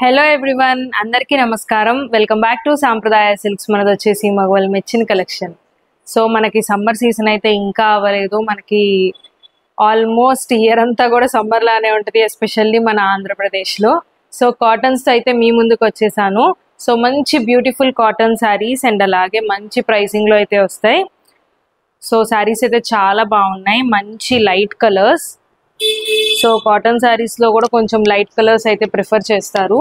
Hello everyone, అందరికీ నమస్కారం. Welcome back to సాంప్రదాయ సిల్క్స్. మనది వచ్చేసి మగవాళ్ళు మెచ్చిన కలెక్షన్. సో మనకి సమ్మర్ సీజన్ అయితే ఇంకా అవ్వలేదు. మనకి ఆల్మోస్ట్ ఇయర్ అంతా కూడా సమ్మర్ లానే ఉంటుంది, ఎస్పెషల్లీ మన ఆంధ్రప్రదేశ్లో. సో కాటన్స్ అయితే మీ ముందుకు వచ్చేసాను. సో మంచి బ్యూటిఫుల్ కాటన్ శారీస్ అండ్ అలాగే మంచి ప్రైసింగ్లో అయితే వస్తాయి. సో శారీస్ అయితే చాలా బాగున్నాయి, మంచి light colours. So cotton saris లో కూడా కొంచెం లైట్ కలర్స్ అయితే ప్రిఫర్ చేస్తారు.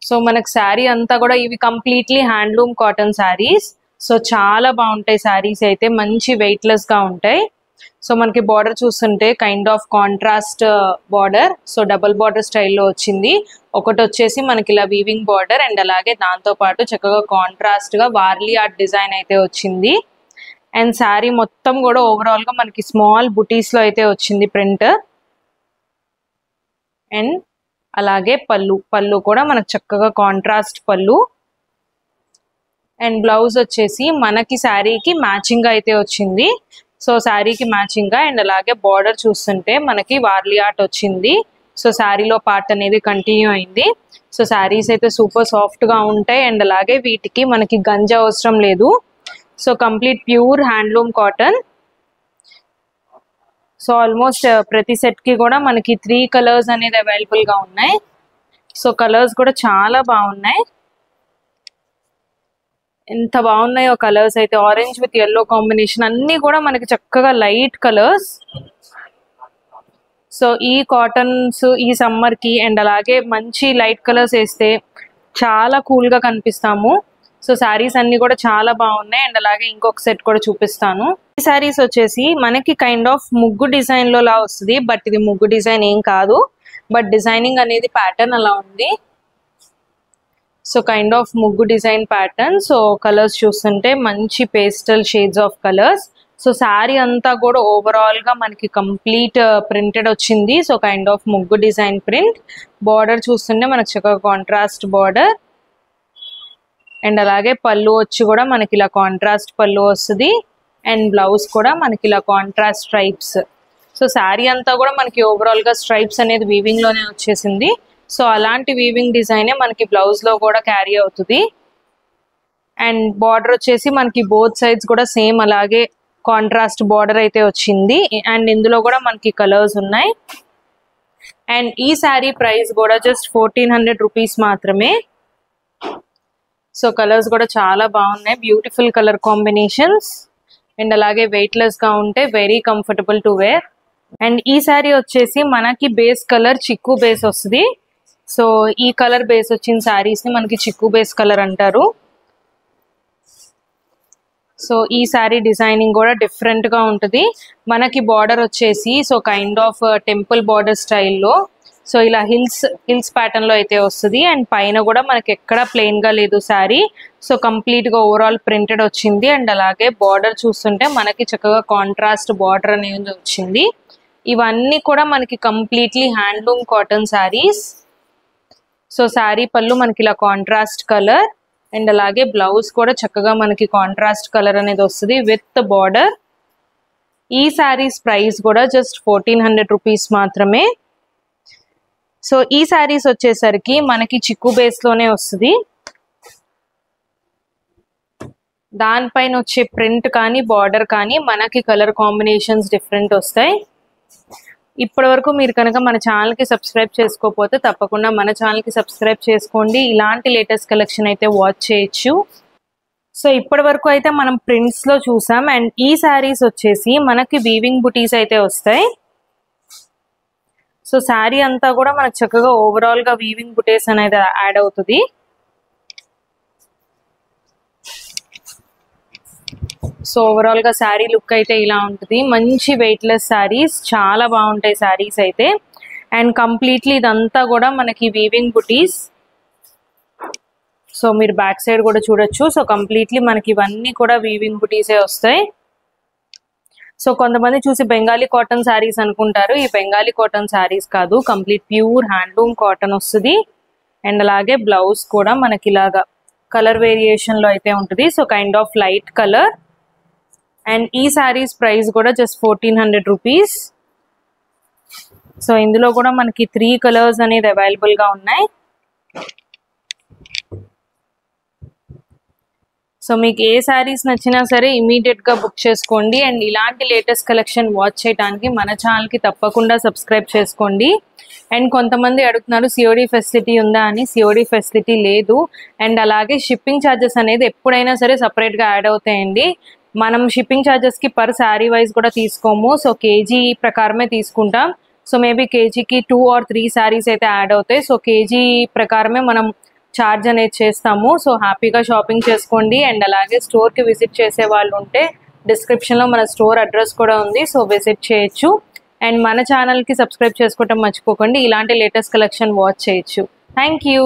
సో మనకు శారీ అంతా కూడా ఇవి completely handloom cotton saris. So చాలా బాగుంటాయి శారీస్ అయితే, మంచి వెయిట్లెస్ గా ఉంటాయి. సో మనకి బార్డర్ చూస్తుంటే kind of contrast border, so double border స్టైల్లో వచ్చింది. ఒకటి వచ్చేసి మనకి ఇలా వీవింగ్ బార్డర్ అండ్ అలాగే దాంతో పాటు చక్కగా కాంట్రాస్ట్ గా వార్లీ ఆర్ట్ డిజైన్ అయితే వచ్చింది. అండ్ శారీ మొత్తం కూడా ఓవరాల్ గా మనకి స్మాల్ బుటీస్ లో అయితే వచ్చింది ప్రింట్. అండ్ అలాగే పళ్ళు కూడా మనకు చక్కగా కాంట్రాస్ట్ పళ్ళు. అండ్ బ్లౌజ్ వచ్చేసి మనకి శారీకి మ్యాచింగ్ గా అయితే వచ్చింది. సో శారీకి మ్యాచింగ్ గా అండ్ అలాగే బార్డర్ చూస్తుంటే మనకి వార్లీ ఆర్ట్ వచ్చింది. సో శారీలో పార్ట్ అనేది కంటిన్యూ అయింది. సో శారీస్ అయితే సూపర్ సాఫ్ట్ గా ఉంటాయి అండ్ అలాగే వీటికి మనకి గంజ అవసరం లేదు. So complete pure handloom cotton. So almost ప్రతి సెట్ కి కూడా మనకి 3 కలర్స్ అనేది అవైలబుల్ గా ఉన్నాయి. సో కలర్స్ కూడా చాలా బాగున్నాయి, ఎంత బాగున్నాయో కలర్స్ అయితే. ఆరెంజ్ విత్ ఎల్లో కాంబినేషన్, అన్ని కూడా మనకి చక్కగా లైట్ కలర్స్. సో ఈ కాటన్స్ ఈ సమ్మర్ కి అండ్ అలాగే మంచి లైట్ కలర్స్ వేస్తే చాలా కూల్ గా కనిపిస్తాము. సో శారీస్ అన్ని కూడా చాలా బాగున్నాయి అండ్ అలాగే ఇంకొక సెట్ కూడా చూపిస్తాను. ఈ శారీస్ వచ్చేసి మనకి కైండ్ ఆఫ్ ముగ్గు డిజైన్ లో లా వస్తుంది, బట్ ఇది ముగ్గు డిజైన్ ఏం కాదు, బట్ డిజైనింగ్ అనేది ప్యాటర్న్ అలా ఉంది. సో కైండ్ ఆఫ్ ముగ్గు డిజైన్ ప్యాటర్న్. సో కలర్స్ చూస్తుంటే మంచి pastel shades of colours. So sari అంతా కూడా ఓవరాల్ గా మనకి కంప్లీట్ ప్రింటెడ్ వచ్చింది. సో కైండ్ ఆఫ్ ముగ్గు డిజైన్ ప్రింట్. బార్డర్ చూస్తుంటే మనకి చక్కగా కాంట్రాస్ట్ బార్డర్ అండ్ అలాగే పళ్ళు వచ్చి కూడా మనకి ఇలా కాంట్రాస్ట్ పళ్ళు వస్తుంది. అండ్ బ్లౌజ్ కూడా మనకి ఇలా కాంట్రాస్ట్ స్ట్రైప్స్. సో శారీ అంతా కూడా మనకి ఓవరాల్ గా స్ట్రైప్స్ అనేది వీవింగ్ లోనే వచ్చేసింది. సో అలాంటి వీవింగ్ డిజైనే మనకి బ్లౌజ్ లో కూడా క్యారీ అవుతుంది. అండ్ బార్డర్ వచ్చేసి మనకి బోత్ సైడ్స్ కూడా సేమ్ అలాగే కాంట్రాస్ట్ బార్డర్ అయితే వచ్చింది. అండ్ ఇందులో కూడా మనకి కలర్స్ ఉన్నాయి. అండ్ ఈ శారీ ప్రైస్ కూడా జస్ట్ 1400 రూపీస్ మాత్రమే. సో కలర్స్ కూడా చాలా బాగున్నాయి, బ్యూటిఫుల్ కలర్ కాంబినేషన్స్ అండ్ అలాగే వెయిట్లెస్ గా ఉంటే very comfortable to wear. And ఈ శారీ వచ్చేసి మనకి బేస్ కలర్ చిక్కు బేస్ వస్తుంది. సో ఈ కలర్ బేస్ వచ్చిన శారీస్ ని మనకి చిక్కు బేస్ కలర్ అంటారు. సో ఈ శారీ డిజైనింగ్ కూడా డిఫరెంట్ గా ఉంటుంది. మనకి బార్డర్ వచ్చేసి so kind of temple border స్టైల్లో, సో ఇలా హిల్స్ ప్యాటర్న్ లో అయితే వస్తుంది. అండ్ పైన కూడా మనకి ఎక్కడ ప్లెయిన్ గా లేదు శారీ. సో కంప్లీట్ గా ఓవరాల్ ప్రింటెడ్ వచ్చింది. అండ్ అలాగే బార్డర్ చూస్తుంటే మనకి చక్కగా కాంట్రాస్ట్ బార్డర్ అనేది వచ్చింది. ఇవన్నీ కూడా మనకి completely handloom cotton saris. So sari పళ్ళు మనకి ఇలా కాంట్రాస్ట్ కలర్ అండ్ అలాగే బ్లౌజ్ కూడా చక్కగా మనకి కాంట్రాస్ట్ కలర్ అనేది వస్తుంది విత్ బార్డర్. ఈ శారీస్ ప్రైస్ కూడా జస్ట్ 1400 రూపీస్ మాత్రమే. సో ఈ శారీస్ వచ్చేసరికి మనకి చిక్కు బేస్ లోనే వస్తుంది. దానిపైన వచ్చే ప్రింట్ కానీ బార్డర్ కానీ మనకి కలర్ కాంబినేషన్స్ డిఫరెంట్ వస్తాయి. ఇప్పటి వరకు మీరు కనుక మన ఛానల్ కి సబ్స్క్రైబ్ చేసుకోకపోతే తప్పకుండా మన ఛానల్ కి సబ్స్క్రైబ్ చేసుకోండి. ఇలాంటి లేటెస్ట్ కలెక్షన్ అయితే వాచ్ చేయొచ్చు. సో ఇప్పటి వరకు అయితే మనం ప్రింట్స్ లో చూసాం. అండ్ ఈ శారీస్ వచ్చేసి మనకి వీవింగ్ బుటీస్ అయితే వస్తాయి. సో శారీ అంతా కూడా మనకు చక్కగా ఓవరాల్ గా వీవింగ్ బుటీస్ అనేది యాడ్ అవుతుంది. సో ఓవరాల్ గా శారీ లుక్ అయితే ఇలా ఉంటుంది. మంచి వెయిట్లెస్ శారీస్, చాలా బాగుంటాయి శారీస్ అయితే. అండ్ కంప్లీట్లీ ఇదంతా కూడా మనకి వీవింగ్ బుటీస్. సో మీరు బ్యాక్ సైడ్ కూడా చూడొచ్చు. సో కంప్లీట్లీ మనకి ఇవన్నీ కూడా వీవింగ్ బుటీసే వస్తాయి. సో కొంతమంది చూసి బెంగాలీ కాటన్ శారీస్ అనుకుంటారు, ఈ బెంగాలీ కాటన్ శారీస్ కాదు, కంప్లీట్ ప్యూర్ హ్యాండ్లూమ్ కాటన్ వస్తుంది. అండ్ అలాగే బ్లౌజ్ కూడా మనకి ఇలాగా కలర్ వేరియేషన్ లో అయితే ఉంటుంది. So kind of light colour. And ఈ శారీస్ ప్రైస్ కూడా జస్ట్ 1400 రూపీస్. సో ఇందులో కూడా మనకి 3 కలర్స్ అనేది అవైలబుల్గా ఉన్నాయి. సో మీకు ఏ శారీస్ నచ్చినా సరే ఇమీడియట్గా బుక్ చేసుకోండి. అండ్ ఇలాంటి లేటెస్ట్ కలెక్షన్ వాచ్ చేయడానికి మన ఛానల్కి తప్పకుండా సబ్స్క్రైబ్ చేసుకోండి. అండ్ కొంతమంది అడుగుతున్నారు సిఓడి ఫెసిలిటీ ఉందా అని. సిఓడి ఫెసిలిటీ లేదు. అండ్ అలాగే షిప్పింగ్ ఛార్జెస్ అనేది ఎప్పుడైనా సరే సపరేట్గా యాడ్ అవుతాయండి. మనం షిప్పింగ్ ఛార్జెస్కి పర్ శారీ వైజ్ కూడా తీసుకోము. సో కేజీ ప్రకారమే తీసుకుంటాం. సో మేబీ కేజీకి 2 or 3 శారీస్ అయితే యాడ్ అవుతాయి. సో కేజీ ప్రకారమే మనం ఛార్జ్ అనేది చేస్తాము. సో హ్యాపీగా షాపింగ్ చేసుకోండి. అండ్ అలాగే స్టోర్కి విజిట్ చేసే వాళ్ళు ఉంటే డిస్క్రిప్షన్లో మన స్టోర్ అడ్రస్ కూడా ఉంది. సో విజిట్ చేయొచ్చు. అండ్ మన ఛానల్కి సబ్స్క్రైబ్ చేసుకోవటం మర్చిపోకండి. ఇలాంటి లేటెస్ట్ కలెక్షన్ వాచ్ చేయొచ్చు. Thank you.